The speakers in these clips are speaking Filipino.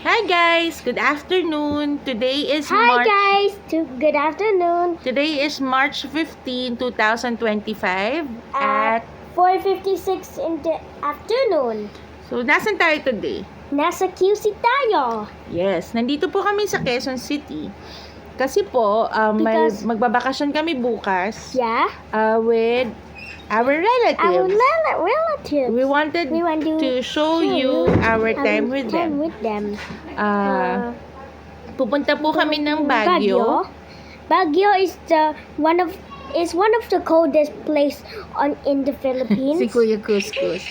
Hi guys, good afternoon. Today is Hi guys, good afternoon. Today is March 15, 2025 At 4:56 in the afternoon. So, nasan tayo today? Nasa QC tayo. Yes, nandito po kami sa Quezon City. Kasi po, Because- magbabakasyon kami bukas Yeah. with our relatives. Relatives. We wanted We want to show you our time with them. Pupunta po kami ng Baguio. Baguio is one of the coldest place in the Philippines. Si Kuya Kuskus.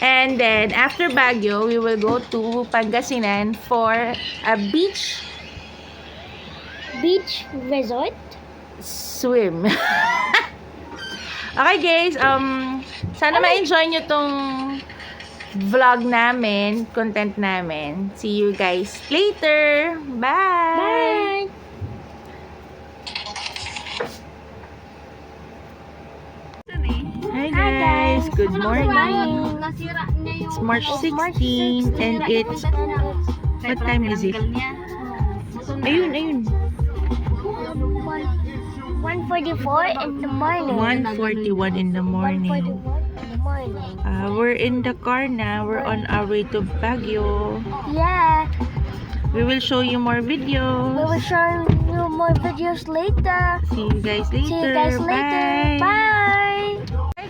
And then, after Baguio, we will go to Pangasinan for a beach resort. swim. Okay guys, sana ma-enjoy nyo tong vlog namin, content namin. See you guys later. Bye! Bye. Hi guys, good morning. It's March It's 16 and it's, what time is it? Ayun. 1:44 in the morning. 1:41 in the morning. 1:41 in the morning. We're in the car now. We're on our way to Baguio. Yeah, We will show you more we videos. will show you more videos later. See you guys later. See you guys later. Bye. Bye.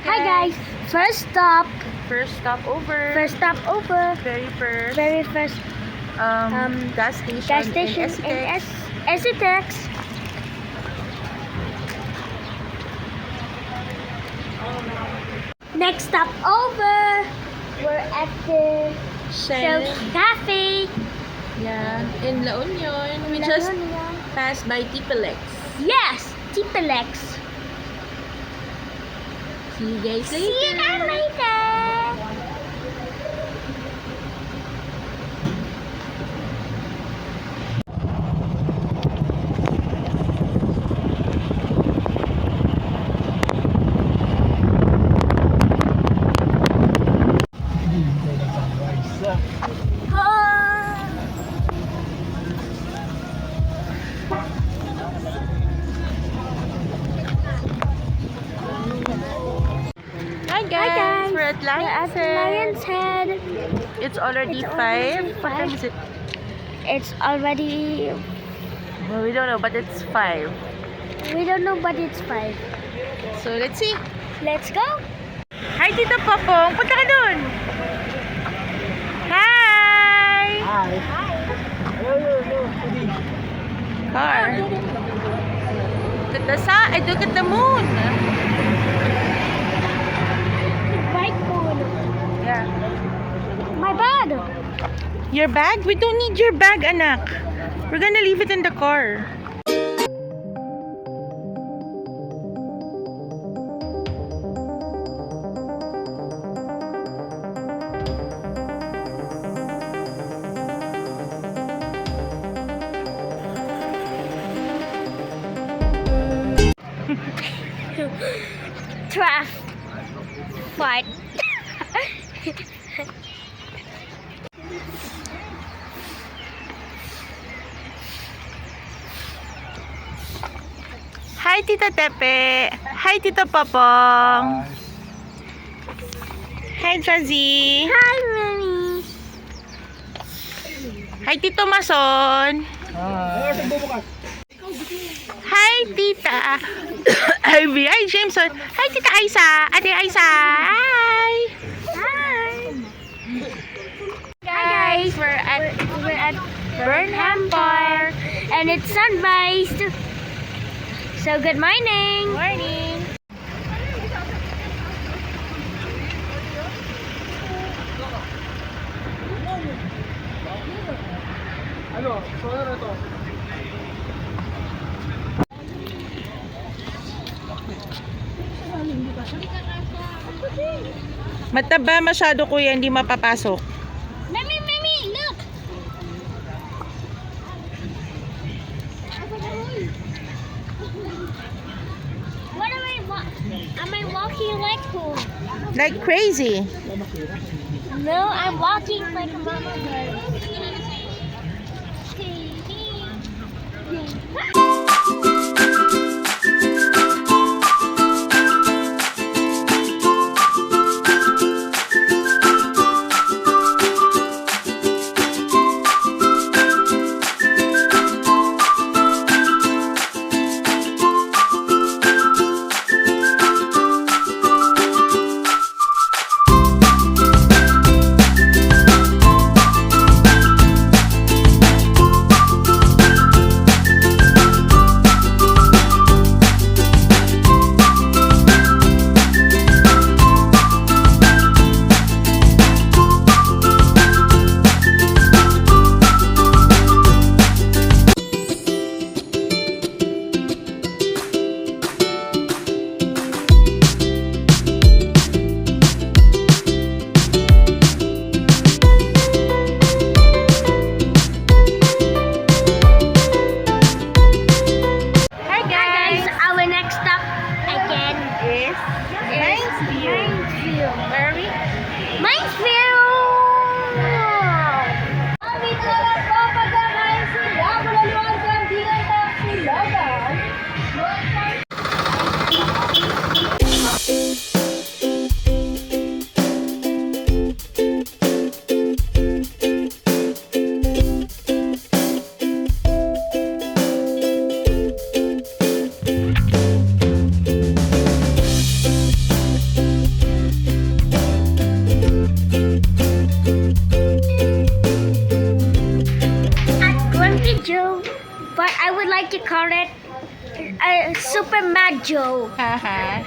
Hi guys. First stop. First stop over. First stop over. Very first. Very first Gas station. gas station in in STEX. STX. Next stop over. We're at the Shell. Cafe. Yeah. In La Union. We La just Union. passed by Tipelex. Yes, Tipelex. See you guys later. See you guys later. Hi guys. We're at Lion's Lion's Head. It's already It's 5. already What time is it? It's already, Well, we don't know, but it's 5. we don't know, but it's 5. So, let's see. Let's go. Hi, Tito Popong. Punta ka dun. Hi! Car. Look at the moon. Bike phone. Yeah. My bag. Your bag? We don't need your bag, anak. We're gonna leave it in the car. Traffic. Fight. Hi, Tita Tepe. Hi, Tito Popong. Hi, Jazzy. Hi, Mommy. Hi, Tito Mason. Hi, Tita. Ivy. Hi, Jameson. Hi, Tita Aisa. Ate Aisa. Hi. Hi. Guys, we're at Burnham Park, and it's sunrise. So good morning. Morning. Mataba masyado kuya, hindi mapapasok. Mommy, look. What am I walking like who? Like crazy. No, I'm walking like Mama does. Hi Guys, guys! our next stop again Is Nice View. Minesville. Where are we? Minesville! At Grumpy Joe, but I would like to call it Super Mad Joe. Haha.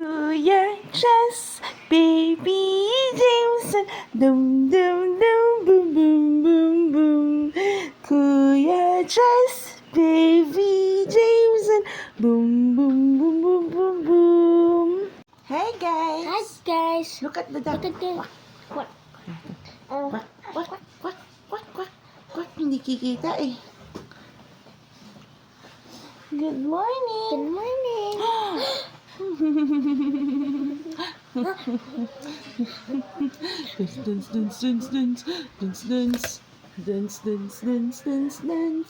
Kuya Jess, baby Jameson, dum dum dum boom boom boom boom. Kuya Jess, baby Jameson, boom boom boom boom boom boom. Hey guys. Hi guys. Look at the duck. Look at this. What? Oh, Quack, quack, quack, quack, quack, quack. Hindi kikita eh. Good morning. good morning. Dance, dance, dance, dance, dance, dance, dance, dance, dance, dance, dance.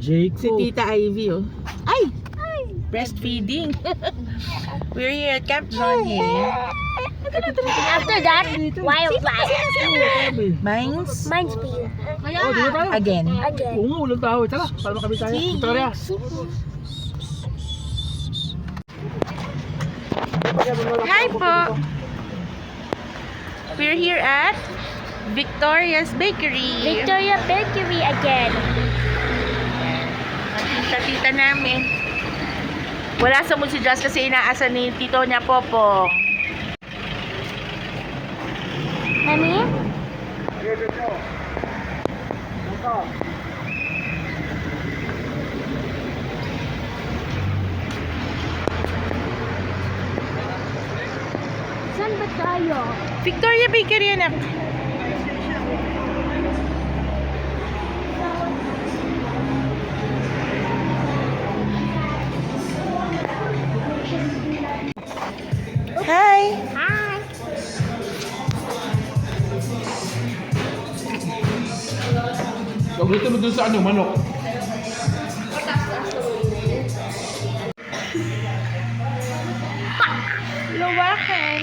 Jacob. Si Tita Ivy, oh. Ay! Breastfeeding. We're here at Camp Johnny. After that, wildlife. Mines Mine's beer. Oh, dito tayo. again. Again. Oo nga, walang tao. Tara, para kami tayo. Sige. Victoria. Hi po! We're here at Victoria's Bakery. Victoria Bakery again. Tita namin. Wala sa mood si Jazz kasi inaasa ni tito niya Popo. Mami? Saan ba tayo? Victoria Bakery, anak. Hi! Hi! Paborito mo dun sa ano, manok. Luwakan!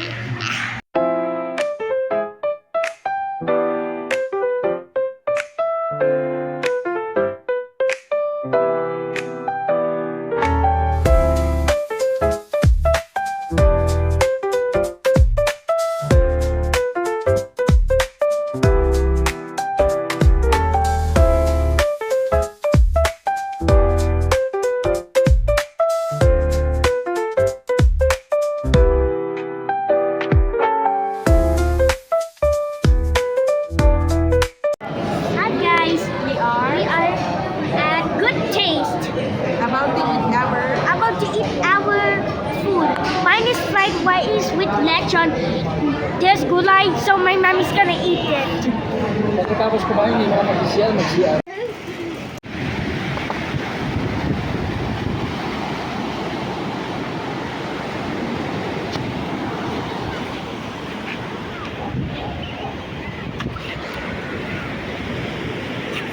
Hi guys! We are at Good Taste. About to eat Our food. Mine is fried rice with lechon. There's gulay, so my mommy's gonna eat it. Pagkatapos kumain, hindi mga mag-CR.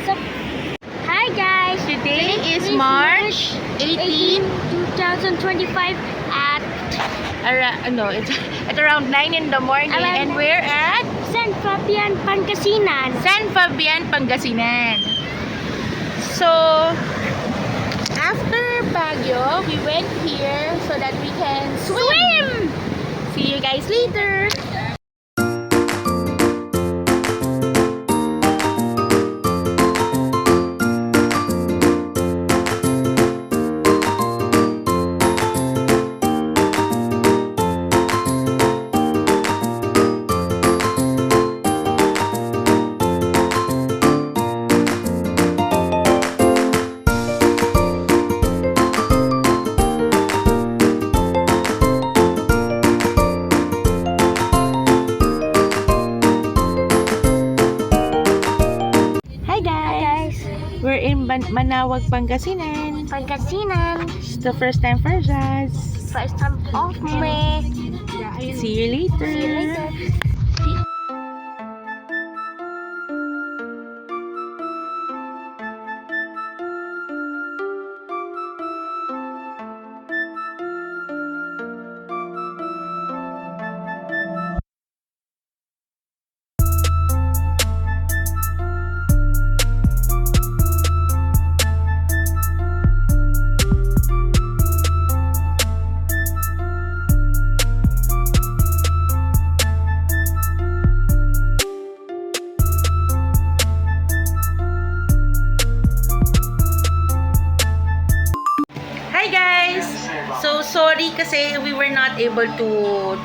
So, hi guys! Today is March 18, 2025 at it's at around 9 in the morning and we're at San Fabian, Pangasinan. San Fabian, Pangasinan. So, after Baguio, we went here so that we can swim. See you guys later. Hi guys. We're in Manawag, Pangasinan. Pangasinan. It's the first time for Jazz. First time of me. See you later. See you later. Hi guys! So sorry kasi we were not able to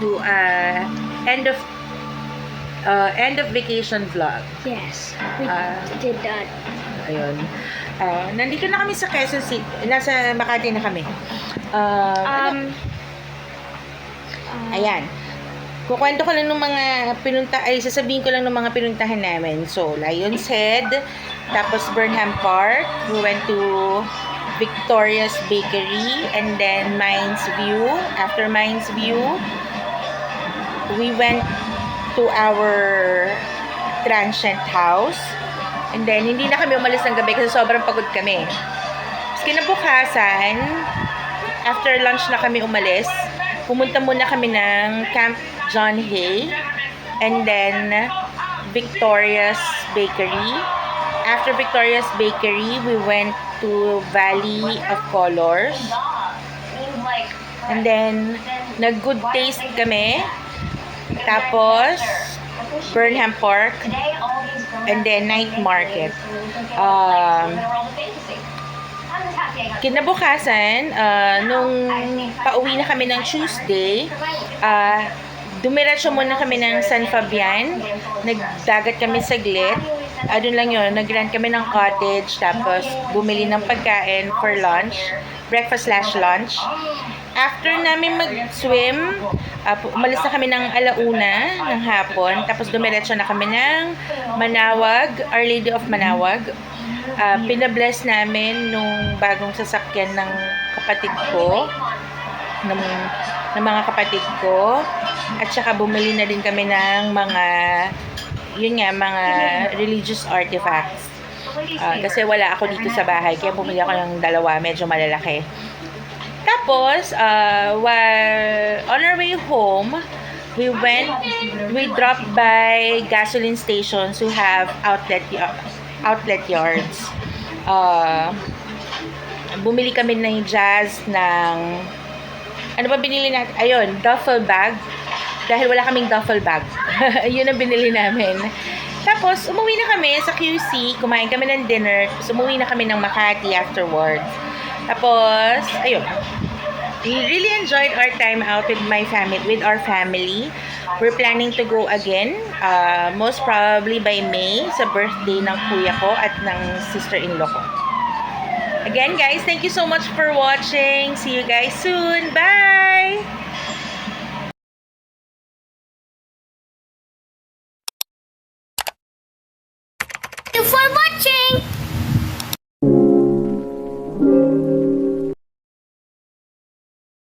do a end of vacation vlog. Yes, we Ah. did that. Ayun. Nandito na kami sa Quezon City. Nasa Makati na kami. Ayan. Kukwento ko lang ng mga sasabihin ko lang ng mga pinuntahan namin. So, Lion's Head, tapos Burnham Park, we went to Victoria's Bakery, and then Mines View. After Mines View, we went to our transient house. And then, hindi na kami umalis ng gabi kasi sobrang pagod kami. Kinabukasan, after lunch na kami umalis, pumunta muna kami ng Camp John Hay and then Victoria's Bakery. After Victoria's Bakery, we went to Valley of Colors. And then, nag-good taste kami. Tapos, Burnham Park. And then, night market. Kinabukasan, nung pauwi na kami ng Tuesday, dumiretso muna kami ng San Fabian. Nagdagat kami saglit. Doon lang yun, nag-rent kami ng cottage, tapos bumili ng pagkain for lunch, breakfast/lunch. After namin mag-swim, umalis na kami ng alauna ng hapon, tapos dumiretso na kami ng Manawag, Our Lady of Manawag. Pinabless namin nung bagong sasakyan ng kapatid ko, ng mga kapatid ko, at saka bumili na din kami ng mga mga religious artifacts. Kasi wala ako dito sa bahay, kaya bumili ako ng dalawa, medyo malalaki. Tapos, while on our way home, we dropped by gasoline stations who have outlet yards. Bumili kami ng Jazz ng, ano ba binili natin? Ayun, duffel bag. Dahil wala kaming duffel bag. Yun ang binili namin. Tapos, umuwi na kami sa QC. Kumain kami ng dinner. Tapos, umuwi na kami ng Makati afterwards. Tapos, ayun. We really enjoyed our time out with our family. We're planning to go again. Most probably by May, sa birthday ng kuya ko at ng sister-in-law ko. Again, guys, thank you so much for watching. See you guys soon. Bye!